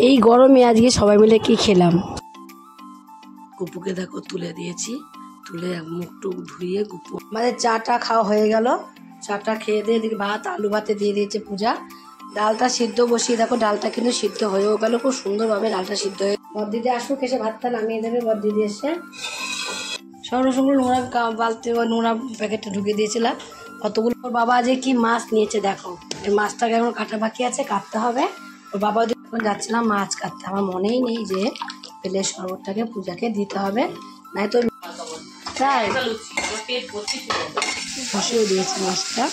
এই গরমে আজকে সবাই মিলে কি খেলাম। গুপুকে দেখো তুলে দিয়েছি, তুলে মুখ টুক ধুয়ে গুপু আমাদের চাটা খাওয়া হয়ে গেল। চাটা খেয়ে দিয়ে এদিকে ভাত আলু ভাতে দিয়ে দিয়েছে পূজা। ডালটা সিদ্ধ বসিয়ে দেখো, ডালটা কিন্তু সিদ্ধ হয়েও গেল, খুব সুন্দরভাবে ডালটা সিদ্ধ হয়ে। বড়দিদি আসুক, এসে ভাতটা নামিয়ে দেবে। বড়দিদি এসে সঙ্গে নোংরা বালতি নোংরা প্যাকেটটা ঢুকিয়ে দিয়েছিলাম কতগুলো। ওর বাবা আজকে কি মাছ নিয়েছে দেখো, এই মাছটাকে এখন কাটা বাকি আছে, কাটতে হবে। ওর বাবা যখন যাচ্ছিলাম মাছ কাটতে, আমার মনেই নেই যে পেলের শরবতটাকে পূজাকে দিতে হবে, নাই তো তাই বসিয়ে দিয়েছি মাছটা।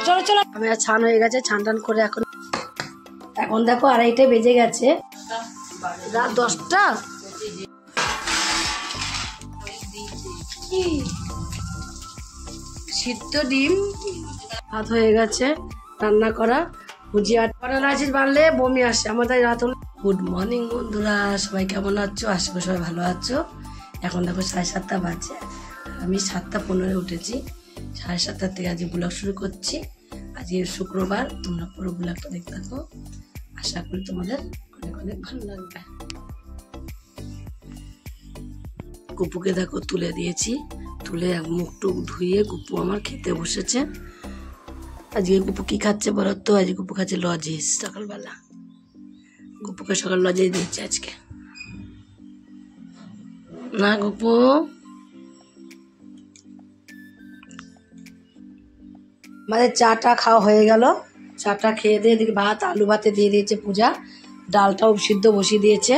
চলো চলো, আমি আর ছান হয়ে গেছে, ছান টান করে এখন দেখো 2:30 বেজে গেছে, রাত 10টা। সিদ্ধ ডিম ভাত হয়ে গেছে, রান্না করা ভুজিয়া আছিস বানলে বমি আসে আমাদের রাত হলো। গুড মর্নিং বন্ধুরা, সবাই কেমন আছো? আশা করি সবাই ভালো আছো। এখন দেখো 7:30 বাজে, আমি 7:15 উঠেছি। 7:30 থেকে আজকে ব্লগ শুরু করছি। আজকে শুক্রবার, তোমরা পুরো ব্লগটা দেখতে থাকো, আশা করি তোমাদের অনেক অনেক ভালো লাগবে। গুপুকে দেখো তুলে দিয়েছি, তুলে মুখ টুক ধুয়ে গুপু আমার খেতে বসেছে। আজকে গুপু কি খাচ্ছে বলো তো? আজকে গুপু খাচ্ছে লজেস। সকালবেলা গুপুকে সকাল লজেস দিচ্ছে আজকে না। গুপু আমাদের চাটা খাওয়া হয়ে গেল। চাটা খেয়ে দিয়ে এদিকে ভাত আলু ভাতে দিয়ে দিয়েছে পূজা। ডালটাও সিদ্ধ বসিয়ে দিয়েছে।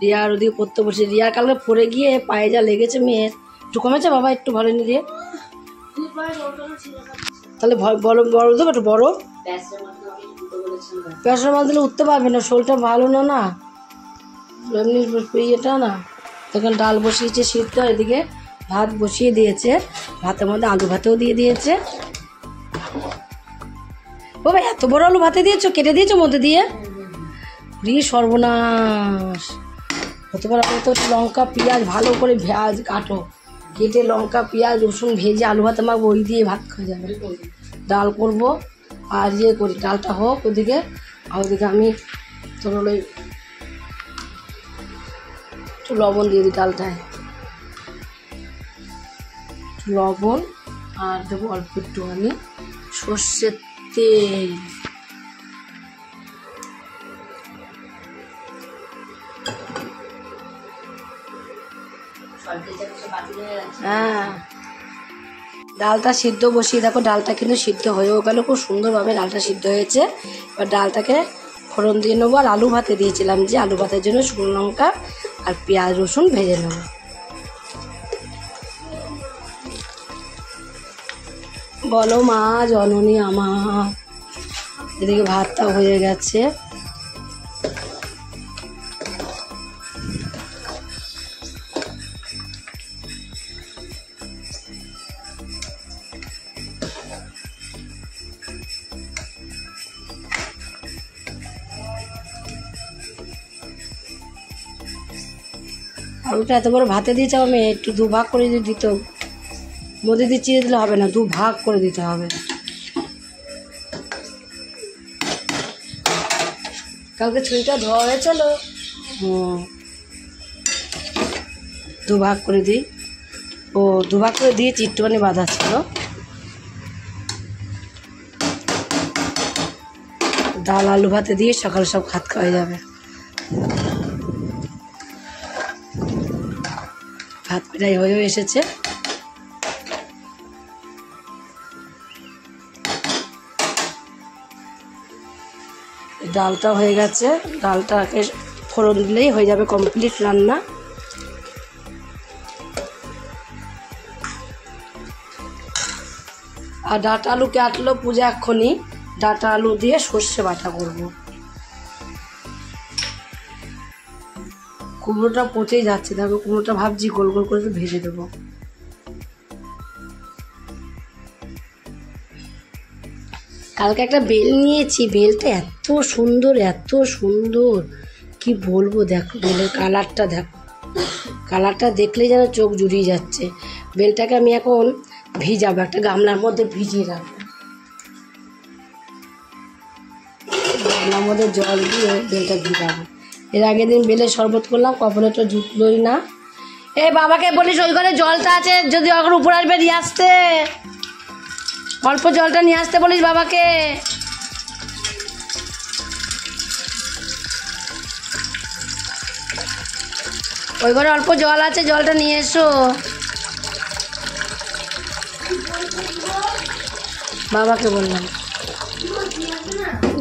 রিয়ার ওদিকে পড়তে বসে, রিয়ার কালকে পড়ে গিয়ে পায়ে যা লেগেছে মেয়ের। একটু কমেছে বাবা? একটু ভালো নি দিয়ে তাহলে বড় দেবো, একটু বড় প্যাসের মাল দিলে উঠতে পারবে না, শোলটা ভালো না, না এমনি ইয়েটা না। তখন ডাল বসিয়েছে সিদ্ধ, এদিকে ভাত বসিয়ে দিয়েছে, ভাতের মধ্যে আলু ভাতেও দিয়ে দিয়েছে। বাবা এত বড় আলু ভাতে দিয়েছো, কেটে দিয়েছো মধ্যে দিয়ে? সর্বনাশ। হতে পারে তো লঙ্কা পেঁয়াজ ভালো করে কাটো, কেটে লঙ্কা পেঁয়াজ রসুন ভেজে আলু ভাতে মাখবো, ওই দিয়ে ভাত খাওয়া যাবে। ডাল করবো আর করি, ডালটা হোক ওদিকে, আর ওদিকে আমি তোর ওই একটু লবণ দিয়ে দিই ডালটায়, লবণ আর দেবো অল্প একটু আমি সর্ষের তেল। হ্যাঁ, ডালটা সিদ্ধ বসিয়ে দেখো, ডালটা কিন্তু সিদ্ধ হয়েও গেল, খুব সুন্দরভাবে ডালটা সিদ্ধ হয়েছে। এবার ডালটাকে ফোড়ন দিয়ে নেবো, আর আলু ভাতে দিয়েছিলাম যে আলু ভাতের জন্য শুকনো লঙ্কা আর পেঁয়াজ রসুন ভেজে নেবো। বলো মা জননী আমার। এদিকে ভাতটা হয়ে গেছে। আলুটা এত বড় ভাতে দিয়েছে, আমি একটু 2 ভাগ করে যদি দিত, মধ্যে দিয়ে চিড়ে দিলে হবে না, 2 ভাগ করে দিতে হবে। কালকে ছুরিটা ধোয়া হয়েছিল, 2 ভাগ করে দিই। 2 ভাগ করে দিয়েছি, একটুখানি বাঁধা ছিল। ডাল আলু ভাতে দিয়ে সকাল সব ভাত খাওয়া যাবে। ভাত প্রায় হয়েও এসেছে। ডালটা হয়ে গেছে, ডালটাকে ফোড়ন দিলেই হয়ে যাবে কমপ্লিট রান্না। আর ডাঁটা আলু কাটলো পূজা এক্ষুনি, ডাঁটা আলু দিয়ে সর্ষে বাটা করবো। কুমড়োটা পচেই যাচ্ছে দেখো, কুমড়োটা ভাবছি গোল গোল করে ভেজে দেবো। কালকে একটা বেল নিয়েছি, বেলটা এত সুন্দর এত সুন্দর, কি বলবো। দেখো বেলের কালারটা, দেখো কালারটা দেখলেই যেন চোখ জুড়িয়ে যাচ্ছে। বেলটাকে আমি এখন ভিজাবো, একটা গামলার মধ্যে ভিজিয়ে রাখবো। ঠান্ডার মধ্যে জল দিয়ে বেলটা ভিজাবো। এর আগের দিন বেলের শরবত করলাম, কপালে তো জুটলোই না। এই বাবাকে বলিস ওই ঘরে জলটা আছে, যদি এখন উপর আসবে নিয়ে আসতে, অল্প জলটা নিয়ে আসতে বলিস বাবাকে। ওই ঘরে অল্প জল আছে, জলটা নিয়ে এসো। বাবাকে বললাম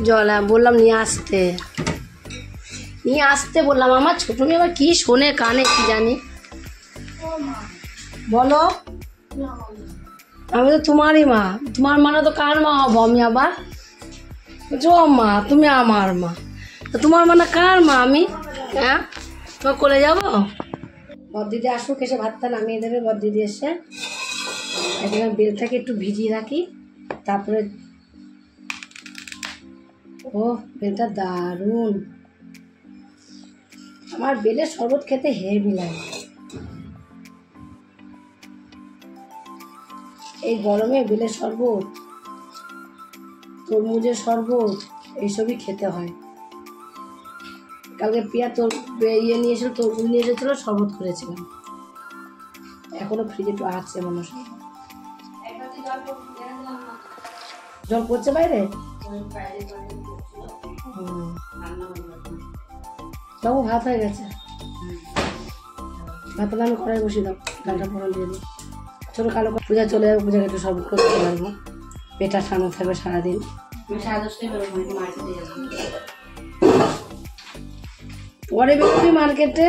জল, বললাম নিয়ে আসতে বললাম। আমার ছোট মেয়ে আবার কি শোনে কানে কি জানি। বলো, আমি তো তোমারই মা, তোমার মানে তো কার মা হবো আমি আবার? মা তুমি আমার মা, তোমার মানে কার মা আমি? হ্যাঁ, তোমার কোলে যাবো? বড়দিদি আসুক, এসে ভাতটা নামিয়ে দেবে। বড়দিদি এসে এখন বেলটাকে একটু ভিজিয়ে রাখি, তারপরে ও বেলটা দারুণ। আমার বেলের শরবত খেতে হেভি লাগে। এই গরমে বেলের শরবত, তরমুজের শরবত, এইসবই খেতে হয়। কালকে পিয়া ইয়ে নিয়ে এসেছিল, তরমুজ নিয়ে এসেছিল, শরবত করেছিলাম। এখনো ফ্রিজে একটু আছে মনে হয়। জল পড়ছে বাইরে? বাবু ভাত হয়ে গেছে, ভাতটা আমি কড়াই বসিয়ে দাও, ডালটা ফোড়ন দিয়ে দিই। ছোটো কালো পূজা চলে যাবে, পূজাকে একটু শরবত করে দিতে পারবো। পেটটা ঠান্ডা থাকবে সারাদিন। পরে বেরোবি মার্কেটে?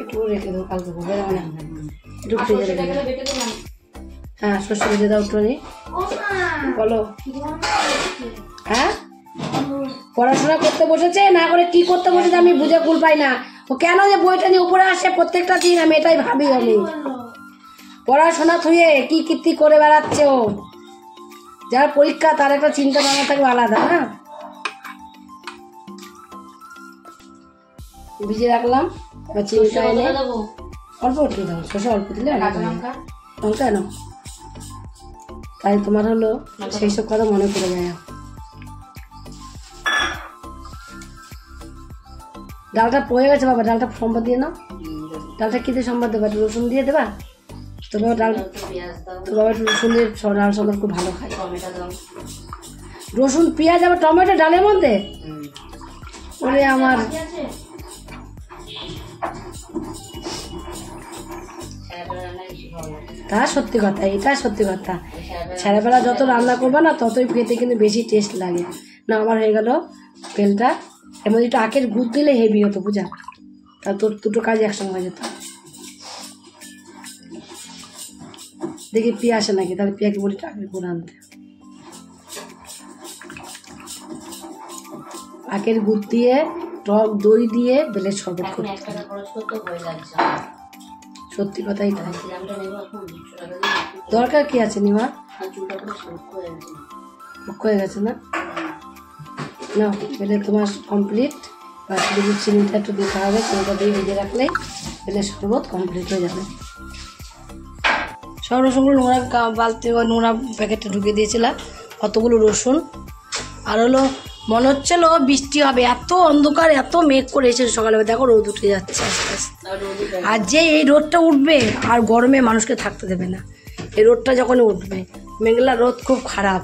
একটু রেখে দেবো, কালকে বেরোবো না, একটু ফ্রিজে রেখে দেবো। হ্যাঁ, শস্য ভেজে দাও একটু। বলো। হ্যাঁ, পড়াশোনা করতে বসেছে না করে কি করতে বসেছে আমি বুঝে কুল পাই না। ও কেন যে বইটা নিয়ে উপরে আসে প্রত্যেকটা দিন, আমি এটাই ভাবি। আমি পড়াশোনা থুয়ে কি কীর্তি করে বেড়াচ্ছে ও। যার পরীক্ষা তার একটা চিন্তা ভাবনা থাকবে আলাদা। না, ভিজে রাখলাম, এবার চিনিটা এনে অল্প উঠে দাও। শসা অল্প দিলে লঙ্কা এনো, তাই তোমার হলো সেই সব কথা মনে পড়ে যায়। ডালটা পড়ে গেছে বাবা, ডালটা সম্বাদ দিয়ে নাও। ডালটা কি দিয়ে সম্বাদ দেবা? একটু রসুন দিয়ে দেবা? তোর বাবা ডাল, তোর বাবা একটু রসুন দিয়ে ডাল সম্বাদ খুব ভালো খায়। রসুন, পেঁয়াজ, আবার টমেটো ডালের মধ্যে? ওরে আমার, তা সত্যি কথা, এটা সত্যি কথা। ছেলেবেলা যত রান্না করবা না ততই খেতে কিন্তু বেশি টেস্ট লাগে। না, আমার হয়ে গেল বেলটা। এর মধ্যে একটু আখের গুড় দিলে হেভি হতো বুঝা, তা তোর দুটো কাজ একসঙ্গে হয়ে যেত। দেখি পিয়া আসে নাকি, তাহলে পিয়াকে বলি আখের গুড় আনতে। আখের গুড় দিয়ে, টক দই দিয়ে বেলের শরবত করতে, সত্যি কথাই তাই। দরকার কি আছে নিমা, হয়ে গেছে না? না, বেলে তোমার কমপ্লিট। বা শুধু চিনিটা একটু দিতে হবে, চিনিটা দিয়ে ভিজে রাখলে বেলের শরবত কমপ্লিট হয়ে যাবে। সব রসুনগুলো নোংরা বালতি বা নোংরা প্যাকেটে ঢুকিয়ে দিয়েছিলাম, কতগুলো রসুন। আর হলো মনে হচ্ছিল বৃষ্টি হবে, এত অন্ধকার, এত মেঘ করে এসেছে সকালে। দেখো রোদ উঠে যাচ্ছে আস্তে আস্তে। আর যে এই রোদটা উঠবে আর গরমে মানুষকে থাকতে দেবে না। এই রোদটা যখন উঠবে, মেঘলা রোদ খুব খারাপ।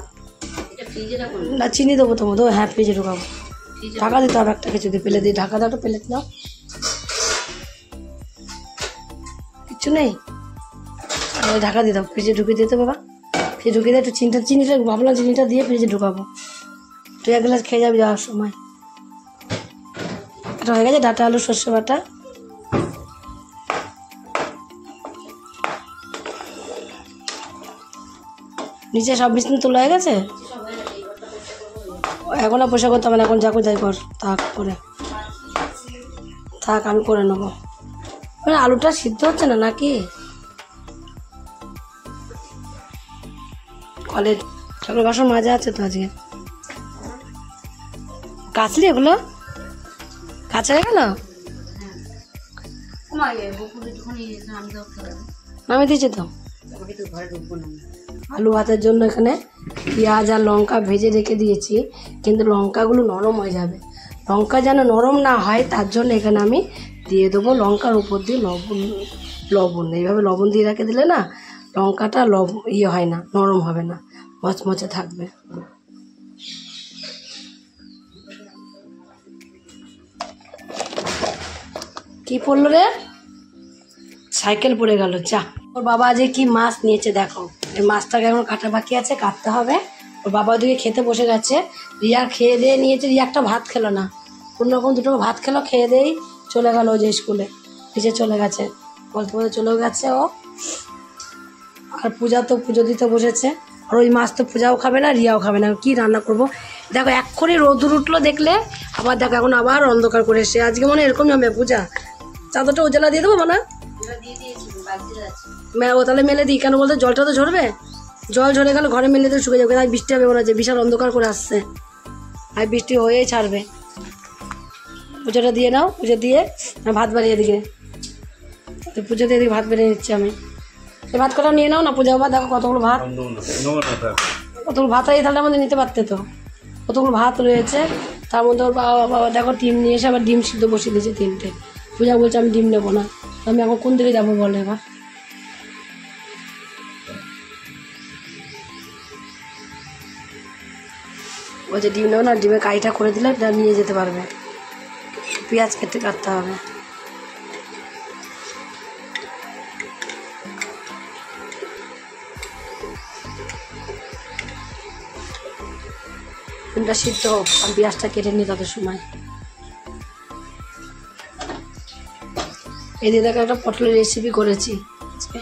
না, চিনি দেবো তোমার তো? হ্যাঁ, ফ্রিজে ঢুকাবো। ঢাকা দিতে হবে একটা কিছু দিয়ে, পেলে দিয়ে ঢাকা দাও, একটা প্লেট দাও। কিচ্ছু নেই, ঢাকা দিয়ে দাও, ফ্রিজে ঢুকিয়ে দিতে বাবা। ফ্রিজে ঢুকিয়ে দিয়ে একটু চিনিটা ভাবলাম চিনিটা দিয়ে ফ্রিজে ঢুকাবো। তুই এক গ্লাস খেয়ে যাবি যাওয়ার সময়। এটা হয়ে গেছে ডাটা আলু সর্ষে বাটা। নিচে সব বিছানা তোলা হয়ে গেছে, এখন আর পয়সা করতে হবে না, এখন যা করে যাই কর, থাক করে থাক, আমি করে নেবো। মানে আলুটা সিদ্ধ হচ্ছে না নাকি? কলের সকল বাসন মাজা আছে তো আজকে। কাচলি এগুলো? কাঁচা হয়ে গেল? নামিয়ে দিয়েছে তো। আলু ভাতের জন্য এখানে পেঁয়াজ আর লঙ্কা ভেজে রেখে দিয়েছি, কিন্তু লঙ্কাগুলো নরম হয়ে যাবে। লঙ্কা যেন নরম না হয় তার জন্য এখানে আমি দিয়ে দেবো লঙ্কার উপর দিয়ে লবণ। এইভাবে লবণ দিয়ে রেখে দিলে না লঙ্কাটা হয় না, নরম হবে না, মচমচে থাকবে। কি পড়লো রে? সাইকেল পড়ে গেল। যা, ওর বাবা আজকে কি মাছ নিয়েছে দেখো। এই মাছটাকে এখন কাটা বাকি আছে, কাটতে হবে। ওর বাবা ওদিকে খেতে বসে গেছে। রিয়া খেয়ে দিয়ে নিয়েছে, রিয়া একটা ভাত খেলো না, কোনোরকম দুটো ভাত খেলো, খেয়ে দিয়েই চলে গেল যে স্কুলে, নিচে চলে গেছে, বলতে বলতে চলেও গেছে ও। আর পূজা তো পুজো দিতে বসেছে, আর ওই মাছ তো পূজাও খাবে না, রিয়াও খাবে না। কি রান্না করব দেখো, এক্ষুনি রোদ উঠলো দেখলে, আবার দেখো এখন আবার অন্ধকার করে এসে। আজকে মনে এরকম হবে পূজা। চাদরটা উজালা দিয়ে দেবো মানে ও তাহলে মেলে দিই, কেন বলতে জলটা তো ঝরবে, জল ঝরে গেলে ঘরে মেলে দিয়ে শুকে যাবে, তাই বৃষ্টি হবে মনে হচ্ছে, বিশাল অন্ধকার করে আসছে, আর বৃষ্টি হয়েই ছাড়বে। পুজোটা দিয়ে নাও, পুজো দিয়ে ভাত বাড়িয়ে দিকে, পুজো দিয়ে এদিকে ভাত বেরিয়ে নিচ্ছি আমি। এই ভাত কটা নিয়ে নাও না পূজা বাবা, দেখো কতগুলো ভাত, কতগুলো ভাত আছে, তাহলে আমাদের নিতে পারতে তো, কতগুলো ভাত রয়েছে। তার মধ্যে ওর বাবা দেখো ডিম নিয়ে এসে আবার ডিম সিদ্ধ বসিয়ে দিয়েছে 3টে। পূজা বলছে আমি ডিম নেবো না, আমি এখন কোন দিকে যাবো বলে এবার। বলছে ডিম নেবো না, ডিমের কাইটা করে দিলে নিয়ে যেতে পারবে, পেঁয়াজ কাটতে হবে। ডিমটা সিদ্ধ হোক, আমি পেঁয়াজটা কেটে নিই তত সময়। এদিকে দেখো একটা পটলের রেসিপি করেছি আজকে,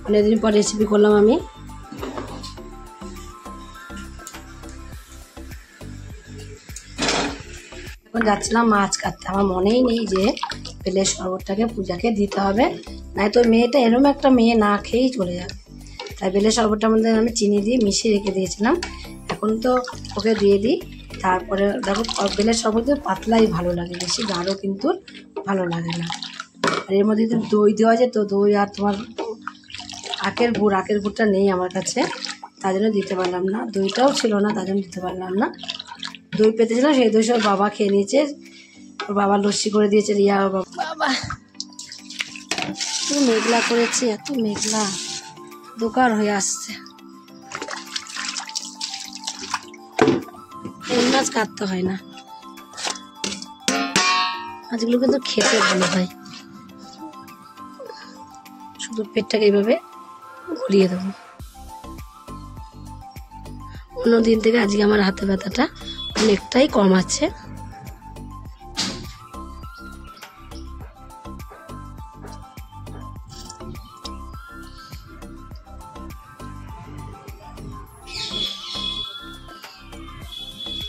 অনেকদিন পর রেসিপি করলাম আমি। এখন যাচ্ছিলাম মাছ কাটতে, আমার মনেই নেই যে বেলের শরবতটাকে পূজাকে দিতে হবে, নাই তো মেয়েটা এরম একটা মেয়ে না খেয়েই চলে যাবে। তাই বেলের শরবতটার মধ্যে আমি চিনি দিয়ে মিশিয়ে রেখে দিয়েছিলাম, এখন তো ওকে দিয়ে দিই। তারপরে দেখো বেলের শরবত পাতলাই ভালো লাগে, বেশি গাঢ় কিন্তু ভালো লাগে না। আর এর মধ্যে তো দই দেওয়া যায়, তো দই আর তোমার আখের গুড়টা নেই আমার কাছে, তার জন্য দিতে পারলাম না। দইটাও ছিল না, তার জন্য দিতে পারলাম না। দই পেতেছিলাম, সেই দই সব বাবা খেয়ে নিয়েছে, ওর বাবা লস্যি করে দিয়েছে। রিয়া বাবা এত মেঘলা করেছে, এত মেঘলা, দোকান হয়ে আসছে। এই মাছ কাটতে হয় না, মাছগুলো কিন্তু খেতে ভালো হয়। শুধু পেটটাকে এইভাবে গলিয়ে দেবো। অন্যদিন থেকে আজকে আমার হাতে ব্যথাটা অনেকটাই কম আছে।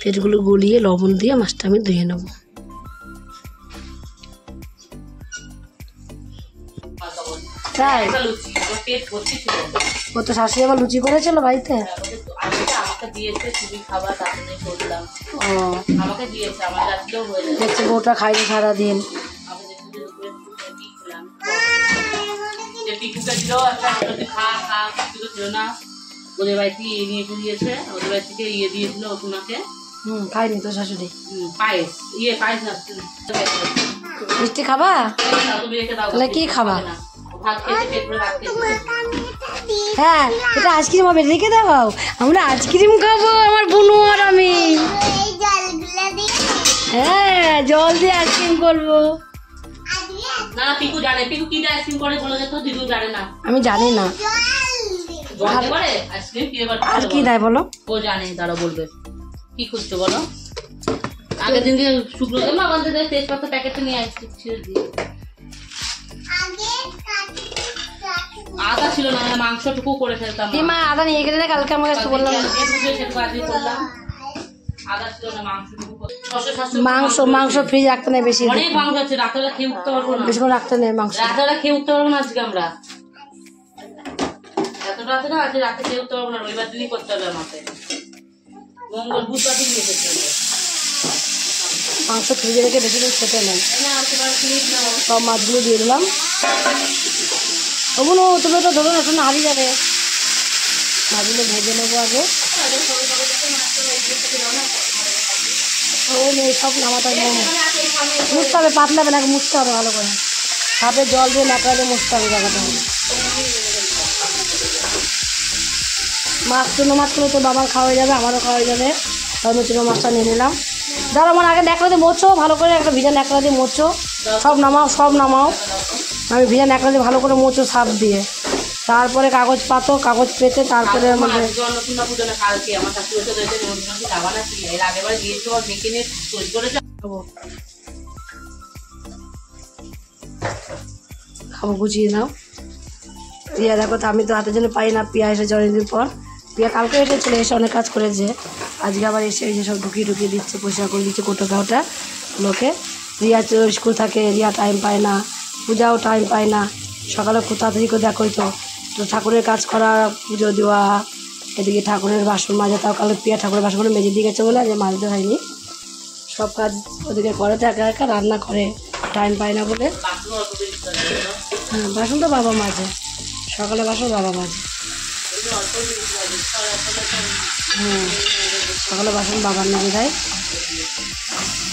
পেটগুলো গলিয়ে লবণ দিয়ে মাছটা আমি ধুয়ে নেব। তাই ও তো শাশুড়ি আবার লুচি করেছিল বাড়িতে, দেখছি বউটা খাইনি সারাদিন। খাইনি তো শাশুড়ি। মিষ্টি খাবা? তাহলে কি খাবা? হ্যাঁ এটা আইসক্রিম হবে, রেখে দাও, আমরা আইসক্রিম খাবো আমার বোনু আর আমি। হ্যাঁ জল দিয়ে আইসক্রিম করবো। আমি জানি না আর কি দেয় বলো, ও জানে, তারা বলবে কি খুঁজছো বলো। আগের দিন দিয়ে শুকনো তেজপাতা প্যাকেটটা নিয়ে আসছি, আদা ছিল না, মাংসটুকু করে ফেলতাম। মা আদা নিয়ে গেলে কালকে আমার কাছে বললাম, মাংস ফ্রিজ রাখতে নেই, বেশি অনেক মাংস আছে, রাতেবেলা খেয়ে উঠতে পারবো না, বেশি রাখতে নেই মাংস, রাতেবেলা খেয়ে উঠতে পারবো না আজকে আমরা, এত রাতে না, আজকে রাতে খেয়ে উঠতে পারবো না, রবিবার দিনই করতে হবে আমাকে, মঙ্গল বুধবার দিন খেতে হবে। মাংস ফ্রিজে রেখে বেশি দিন খেতে নেই। সব মাছগুলো দিয়ে দিলাম। ওগুলো তুমি তো ধরো না, শোনো হারিয়ে যাবে। মাছগুলো ভেজে নেবো আগে। ওই নেই সব নামাতে মুছতে হবে, পাতলা হবে না, মুছতে হবে ভালো করে, হাতে জল দিয়ে নাকালে মুছতে হবে জায়গাটা। মাছ চুনো মাছ করে তো বাবার খাওয়া যাবে, আমারও খাওয়া যাবে, তাই আমি চুনো মাছটা নিয়ে নিলাম। ধরো আমার আগে ন্যাকড়া দিয়ে মোছো ভালো করে, একটা ভিজা ন্যাকড়া দিয়ে মোছো, সব নামাও। আমি ভিজা ন্যাকড়া দিয়ে ভালো করে মোছো সাপ দিয়ে, তারপরে কাগজ পাতো, কাগজ পেতে তারপরে আমাদের খাবো গুছিয়ে নাও। রিয়া দেখো তো, আমি তো হাতের জন্য পাই না, পিয়া এসেছে অনেকদিন পর। পিয়া কালকে এসেছিলো, এসে অনেক কাজ করেছে, আজকে আবার এসে এই যে সব ঢুকিয়ে দিচ্ছে, পরিষ্কার করে দিচ্ছে কোটো কাউটা লোকে। রিয়া স্কুল থাকে, রিয়া টাইম পায় না, পূজাও টাইম পায় না, সকালে খুব তাড়াতাড়ি করে দেখোই তো ঠাকুরের কাজ করা, পুজো দেওয়া, এদিকে ঠাকুরের বাসন মাজা, তাও কালে পিয়া ঠাকুরের বাসনগুলো মেজে দিয়ে গেছে বলে যে মাজতে হয়নি, সব কাজ ওদিকে করে, তো একা একা রান্না করে, টাইম পায় না বলে। হ্যাঁ বাসন তো বাবা মাজে, সকালে বাসন বাবা মাজে। সকালে বাসন বাবার মেজে দেয়।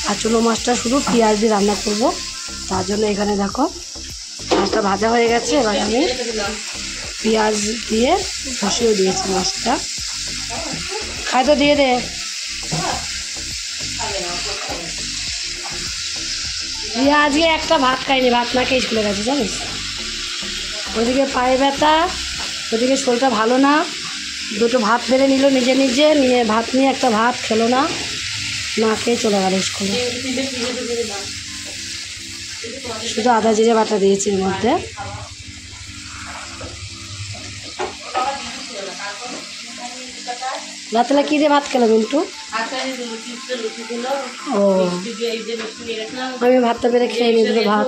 আর চুনো মাছটা শুধু পেঁয়াজ দিয়ে রান্না করব, তার জন্য এখানে দেখো মাছটা ভাজা হয়ে গেছে। এবার আমি পেঁয়াজ দিয়ে বসিয়ে দিয়েছি মাছটা, খাই তো দিয়ে দে। রিয়া আজকে একটা ভাত খাইনি, ভাত না খেয়ে স্কুলে গেছে জানিস। ওইদিকে পায়ে ব্যথা, ওইদিকে শরীরটা ভালো না, দুটো ভাত বেড়ে নিল নিজে নিয়ে ভাত নিয়ে একটা ভাত খেলো না, না খেয়ে চলে গেল স্কুলে। শুধু আদা জিরে বাটা দিয়েছি এর মধ্যে। রাতবেলা কী দিয়ে ভাত খেলো মিন্টু? ও আমি ভাতটা বেড়ে খেয়ে নিই দুটো ভাত।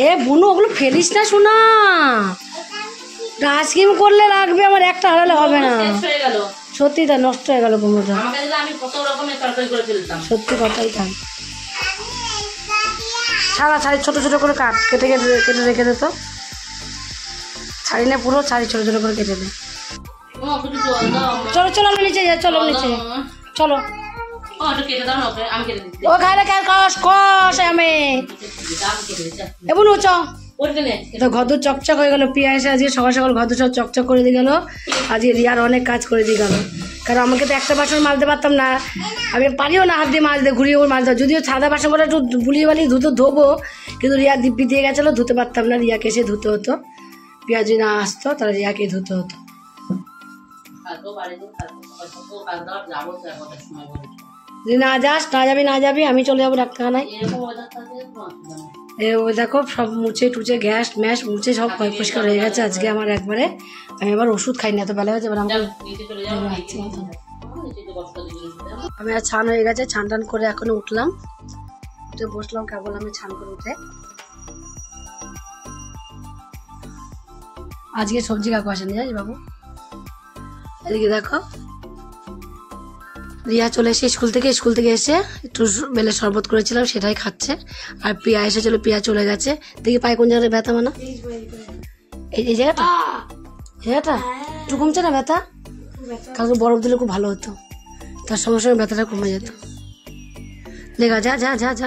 এ বুনু ওগুলো ফেলিস না শোনা, আইসক্রিম করলে রাখবে, আমার একটা হারালে হবে না। সত্যি তা নষ্ট হয়ে গেল বুনুটা, সত্যি কথাই থাক। ছাড়া ছাড়ি ছোটো ছোটো করে কাট, কেটে রেখে দে তো, ছাড়ি না পুরো, ছাড়ি ছোটো ছোটো করে কেটে দে। চলো আমি নিচে যাই, চলো নিচে চলো। ও খাইলে কষ আমি এবুন চ তো ঘর চকচক হয়ে গেল। পিয়া এসে আজকে সকাল সকাল ঘর সব চকচক করে দিয়ে গেল, আজকে রিয়ার অনেক কাজ করে দিয়ে গেল। কারণ আমাকে তো একটা বাসন মাজতে পারতাম না, আমি পারিও না হাত দিয়ে মাছ দিয়ে ঘুরিয়ে মাছ দেওয়া, যদিও সাদা বাসন করে একটু বুলিয়ে বালিয়ে ধোবো, কিন্তু রিয়া দিব্যি দিয়ে গেছিলো, ধুতে পারতাম না, রিয়াকে এসে ধুতে হতো। পিয়া যদি না আসতো তাহলে রিয়াকে ধুতে হতো। যদি না যাবি আমি চলে যাবো ডাক্তারখানায়। ওই দেখো সব মুছে টুচে গ্যাস ম্যাস মুছে সব পরিষ্কার হয়ে গেছে আজকে আমার একবারে। আমি আবার ওষুধ খাই না, এত বেলা হয়েছে, আমি আর ছান হয়ে গেছে, ছান টান করে এখন উঠলাম, উঠে বসলাম কেবল আমি ছান করে উঠে। আজকে সবজি কাকু আসেনি জানিস বাবু। এদিকে দেখো রিয়া চলে এসে স্কুল থেকে এসে একটু বেলে শরবত করেছিলাম সেটাই খাচ্ছে। আর পিয়া এসেছিল, পিয়া চলে গেছে। দেখি পায়ে কোন জায়গায় ব্যথা মানা, এই জায়গাটা একটু কমছে না ব্যথা? কাউকে বরফ দিলে খুব ভালো হতো, তার সঙ্গে সঙ্গে ব্যথাটা কমে যেত। দেখা যা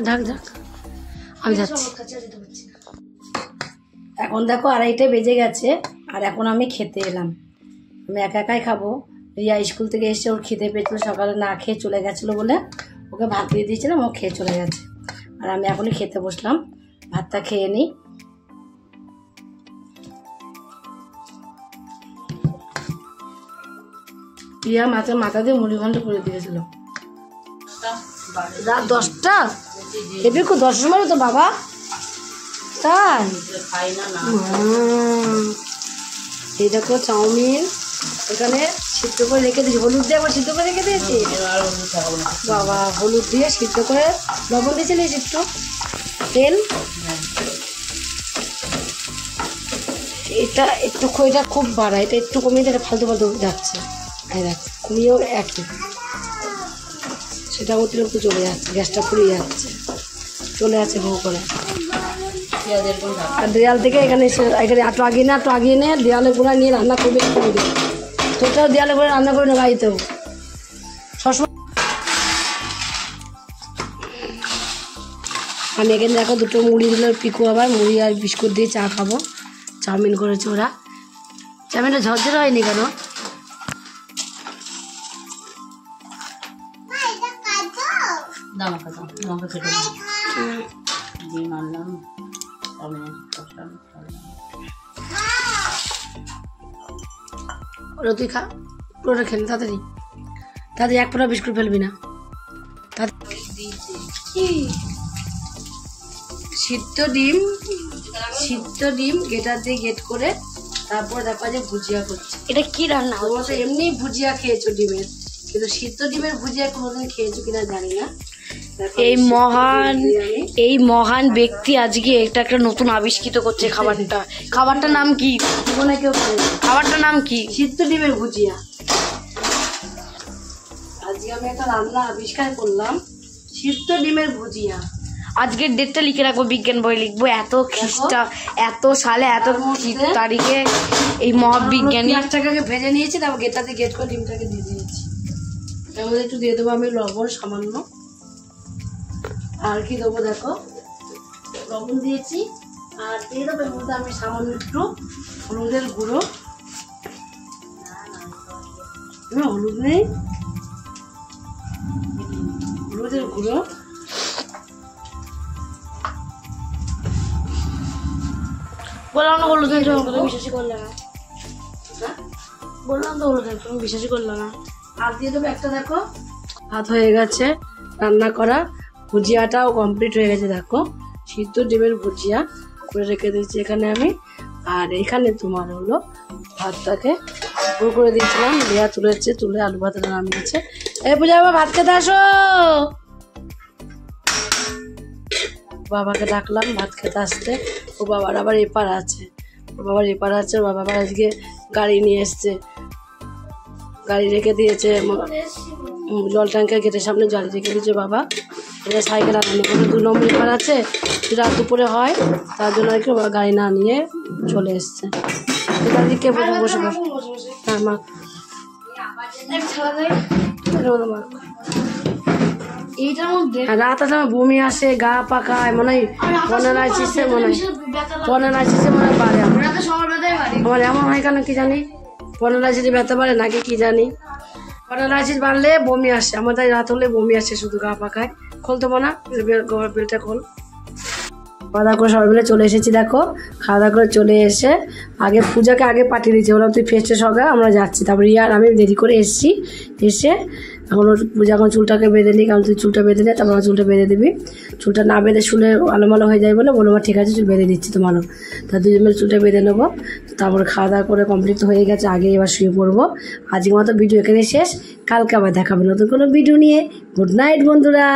ঢাক আমি যাচ্ছি। এখন দেখো 2:30 বেজে গেছে, আর এখন আমি খেতে এলাম। আমি একা একাই খাবো। রিয়া স্কুল থেকে এসে ওর খেতে পেয়েছিল, সকালে না খেয়ে চলে গেছিলো বলে ওকে ভাত দিয়ে দিয়েছিলাম, ও খেয়ে চলে গেছে। আর আমি এখনই খেতে বসলাম, ভাতটা খেয়ে নিই। রিয়া মাছের মাথা দিয়ে মুড়ি ঘন্ট করে দিয়েছিল। রাত 10টা এবার খুব 10টার সময় তো বাবা, তাই এই দেখো চাউমিন এখানে সিদ্ধ করে রেখে দিয়েছি, হলুদ দিয়ে একবার সিদ্ধ করে রেখে দিয়েছি বাবা, হলুদ দিয়ে সিদ্ধ করে লবণ দিয়েছিলি একটু তেল। এটা একটু এটা খুব বাড়া, এটা একটু কমিয়ে দিলে ফালতু যাচ্ছে, কমিয়েও একই, সেটা অতিরিক্ত চলে যাচ্ছে, গ্যাসটা ফুরিয়ে যাচ্ছে, চলে যাচ্ছে ভোগ করে। পেঁয়াজ এরকম ঢাকা। আর দেয়াল থেকে এখানে একটু আগিয়ে নে দেয়ালে গোড়া নিয়ে রান্না করবে। তোটাও দেয়ালে করে রান্না করে নেবো বাড়িতেও সবসময়। আমি এখানে দেখো দুটো মুড়ি দিল পিকু, আবার মুড়ি আর বিস্কুট দিয়ে চা খাবো। চাউমিন করেছে ওরা। চাউমিনটা ঝরঝরে হয়নি কেন? লঙ্কা কেটে ডিম আনলাম, ওরা তুই খা, পুরোটা খেলে তাড়াতাড়ি তাড়াতাড়ি, এক ফোঁটা বিস্কুট ফেলবি না। সিদ্ধ ডিম গেটার দিয়ে গেট করে তারপর দেখো যে ভুজিয়া করছে। এটা কি রান্না? তোমরা তো এমনি ভুজিয়া খেয়েছো ডিমের, কিন্তু সিদ্ধ ডিমের ভুজিয়া কোনোদিন খেয়েছো কিনা জানি না। এই মহান ব্যক্তি আজকে একটা নতুন আবিষ্কৃত করছে খাবারটা। খাবারটার নাম কি? খাবারটার নাম কি? সিদ্ধ ডিমের ভুজিয়া। আজকে আমি একটা রান্না আবিষ্কার করলাম, সিদ্ধ ডিমের ভুজিয়া। আজকের ডেটটা লিখে রাখবো, বিজ্ঞান বই লিখবো। এত সালে এত তারিখে এই মহাবিজ্ঞানী পেঁয়াজটাকে ভেজে নিয়েছি, তারপর গেটাতে গেট করে ডিমটাকে দিয়ে দিয়েছি। এর মধ্যে একটু দিয়ে দেবো আমি লবণ সামান্য, আর কি দেবো দেখো লবণ দিয়েছি, আর দিয়ে দেবো এর মধ্যে আমি সামান্য একটু হলুদের গুঁড়ো। হলুদ নেই, হলুদের গুঁড়ো, বললাম না হলুদ বিশ্বাসই করলে না, বললাম তো হলুদ তুমি বিশ্বাসই করলে না। আর দিয়ে দেবো একটা দেখো ভাত হয়ে গেছে রান্না করা, ভুজিয়াটাও কমপ্লিট হয়ে গেছে। দেখো সিদ্ধ ডিমের ভুজিয়া করে রেখে দিয়েছি এখানে আমি। আর এখানে তোমার হলো ভাতটাকে পুরো করে দিয়েছিলাম, দেয়া তুলেছে, তুলে আলু ভাতটা নামিয়েছে। এই পূজা বাবা ভাত খেতে আসো। বাবাকে ডাকলাম ভাত খেতে আসতে। ও বাবার আবার এপার আছে, ওর বাবার এপার আছে। ওর বাবা আবার আজকে গাড়ি নিয়ে এসছে, গাড়ি রেখে দিয়েছে জল ট্যাঙ্কের গেটের সামনে, জল রেখে দিয়েছে বাবা। এটা সাইকেল আনানো করে 2 নম্বর এপার আছে, রাত দুপুরে হয়, তার জন্য আর কি গাড়ি না নিয়ে চলে এসছে। এদিকে বসে বসে হ্যাঁ মা এইটার মধ্যে রাত আছে আমার বমি আসে, গা পাকায়, মনে হয় পনেরাইসিসে মনে হয় বাড়ে আমার এমন হয় কেন কি জানি, পনেরাইসিসে ব্যথা বাড়ে নাকি কি জানি, পনেরাইসিস বাড়লে বমি আসে আমার, তাই রাত হলে বমি আসে শুধু, গা পাকায়। খুলতে না বেলটা খোল। খাওয়া দাওয়া করে সবাই মিলে চলে এসেছি। দেখো খাওয়া দাওয়া করে চলে এসে আগে পূজাকে আগে পাঠিয়ে দিয়েছি, বললাম তুই ফ্রেশ ট্রেশ হবে আমরা যাচ্ছি। তারপর রিয়ার আমি দেরি করে এসেছি, এসে এখন পূজা এখন চুলটাকে বেঁধে নিই, কারণ তুই চুলটা বেঁধে নে, তারপর আমার চুলটা বেঁধে দিবি। চুলটা না বেঁধে শুলে আলোমালো হয়ে যায় বলে বললো আমার ঠিক আছে চুল বেঁধে দিচ্ছি তোমারও। তা দুজন মিলে চুলটা বেঁধে নেবো। তারপরে খাওয়া দাওয়া করে কমপ্লিট হয়ে গেছে, আগে এবার শুয়ে পড়বো। আজকের মতো ভিডিও এখানে শেষ, কালকে আবার দেখাবে নতুন কোনো ভিডিও নিয়ে। গুড নাইট বন্ধুরা।